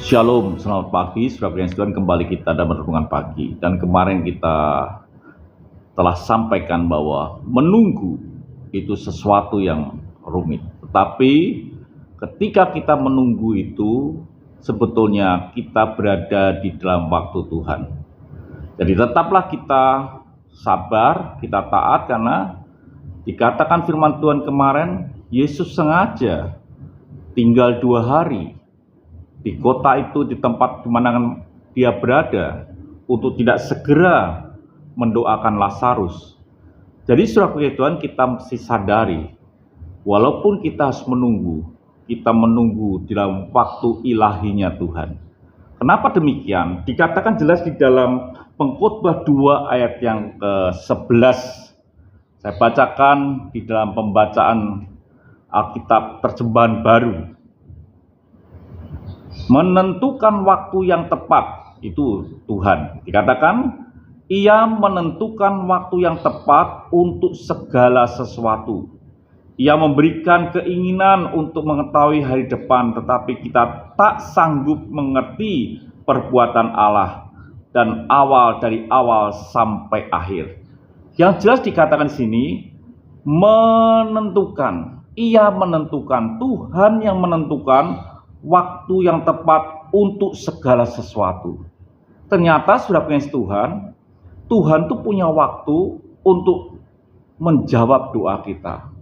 Shalom, selamat pagi, saudara Tuhan. Kembali kita dalam renungan pagi. Dan kemarin kita telah sampaikan bahwa menunggu itu sesuatu yang rumit. Tetapi ketika kita menunggu itu, sebetulnya kita berada di dalam waktu Tuhan. Jadi tetaplah kita sabar, kita taat, karena dikatakan firman Tuhan kemarin, Yesus sengaja tinggal 2 hari di kota itu, di tempat di mana dia berada, untuk tidak segera mendoakan Lazarus. Jadi saudara Tuhan, kita mesti sadari, walaupun kita harus menunggu, kita menunggu di dalam waktu ilahinya Tuhan. Kenapa demikian? Dikatakan jelas di dalam Pengkhotbah 2 ayat yang ke-11. Saya bacakan di dalam pembacaan Alkitab Terjemahan Baru. Menentukan waktu yang tepat, itu Tuhan. Dikatakan, Ia menentukan waktu yang tepat untuk segala sesuatu. Ia memberikan keinginan untuk mengetahui hari depan, tetapi kita tak sanggup mengerti perbuatan Allah dan dari awal sampai akhir. Yang jelas dikatakan di sini, menentukan. Ia menentukan, Tuhan yang menentukan waktu yang tepat untuk segala sesuatu. Ternyata sudah punya Tuhan tuh punya waktu untuk menjawab doa kita.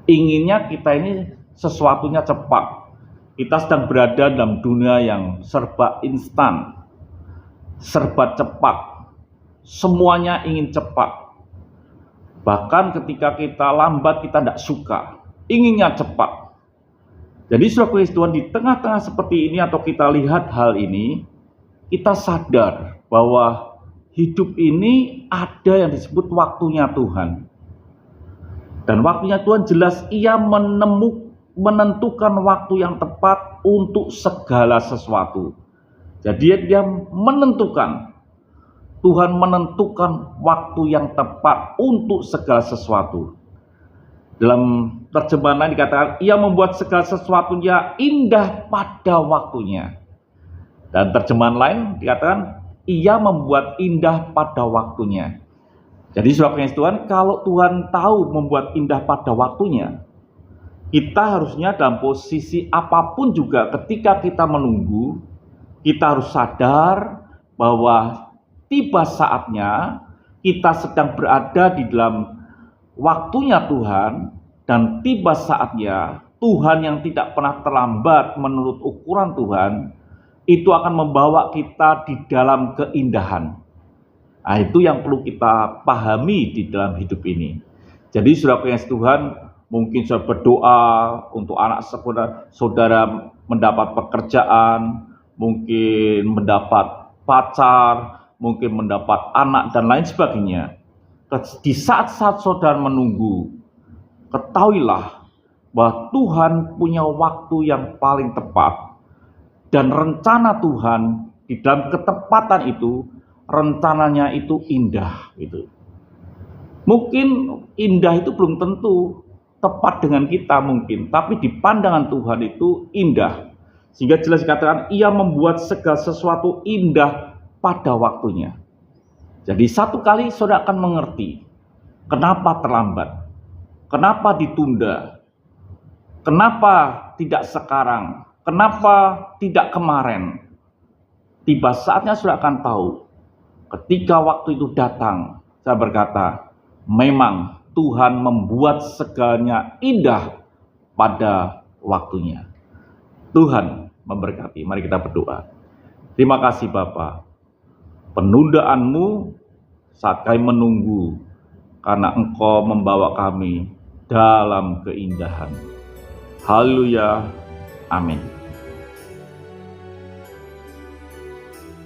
Inginnya kita ini sesuatunya cepat. Kita sedang berada dalam dunia yang serba instan, serba cepat. Semuanya ingin cepat. Bahkan ketika kita lambat, kita tidak suka. Inginnya cepat. Jadi saudara Tuhan, di tengah-tengah seperti ini atau kita lihat hal ini, kita sadar bahwa hidup ini ada yang disebut waktunya Tuhan. Dan waktunya Tuhan jelas, Ia menentukan waktu yang tepat untuk segala sesuatu. Jadi dia menentukan, Tuhan menentukan waktu yang tepat untuk segala sesuatu. Dalam terjemahan lain dikatakan, Ia membuat segala sesuatunya indah pada waktunya. Dan terjemahan lain dikatakan, Ia membuat indah pada waktunya. Jadi saudara Tuhan, kalau Tuhan tahu membuat indah pada waktunya, kita harusnya dalam posisi apapun juga ketika kita menunggu, kita harus sadar bahwa tiba saatnya kita sedang berada di dalam waktunya Tuhan, dan tiba saatnya Tuhan yang tidak pernah terlambat menurut ukuran Tuhan, itu akan membawa kita di dalam keindahan. Nah, itu yang perlu kita pahami di dalam hidup ini. Jadi saudara Tuhan, mungkin saudara berdoa untuk anak saudara mendapat pekerjaan, mungkin mendapat pacar, mungkin mendapat anak dan lain sebagainya. Di saat-saat saudara menunggu, ketahuilah bahwa Tuhan punya waktu yang paling tepat, dan rencana Tuhan di dalam ketepatan itu, rencananya itu indah. Mungkin indah itu belum tentu tepat dengan kita mungkin, tapi di pandangan Tuhan itu indah. Sehingga jelas dikatakan, Ia membuat segala sesuatu indah pada waktunya. Jadi satu kali saudara akan mengerti kenapa terlambat, kenapa ditunda, kenapa tidak sekarang, kenapa tidak kemarin. Tiba saatnya saudara akan tahu, ketika waktu itu datang, saya berkata, memang Tuhan membuat segalanya indah pada waktunya. Tuhan memberkati. Mari kita berdoa. Terima kasih Bapa. Penundaanmu saat kami menunggu, karena Engkau membawa kami dalam keindahan. Haleluya. Amin.